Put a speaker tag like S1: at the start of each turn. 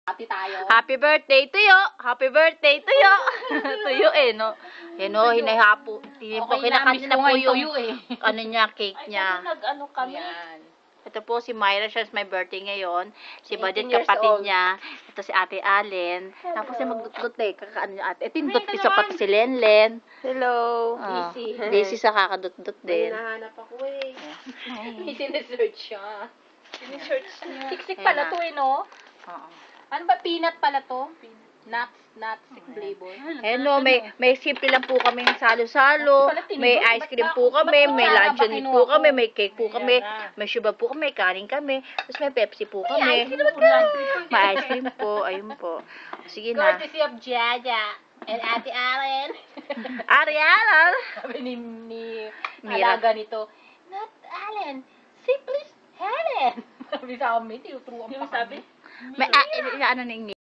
S1: Happy tayo.
S2: Happy birthday to you! Happy birthday to you! Tuyo no? Yan o, hinahapo. Kinakain na po yung ano niya, cake niya.
S1: Ay, nag-ano kami.
S2: Yan. Ito po si Myra, siya my birthday ngayon. Si
S1: 18
S2: Badet,
S1: years
S2: kapatid
S1: old.
S2: niya. Ito si Ate Allen. Tapos yung magdudot kakaano niya ate. Ito yung dot
S1: Hey,
S2: isa pa si Lenlen.
S1: Hello.
S2: Oh,
S1: Busy.
S2: Daisy sa kakadot-dot din.
S1: Hinahanap ako eh.
S2: Ay.
S1: May sinesearch siya. Sinesearch niya. Siksik
S2: Ayan
S1: pala
S2: na.
S1: to eh, no?
S2: Oo.
S1: Ano ba? Peanut pala to? Nuts flavor.
S2: Hello, may simple lang po kaming salo-salo, may ice cream po kami, may luncheon po kami, may cake po kami, may sugar po kami, may kanin kami, tapos may Pepsi po kami. May ice cream po, ayun po. Sige na.
S1: Courtesy of Jaja and Ate Allen.
S2: Ariana!
S1: Sabi ni
S2: Mira.
S1: alaga nito, not Allen, simply Helen. Sabi sa amin, tinuturuan pa kami.
S2: May, ano na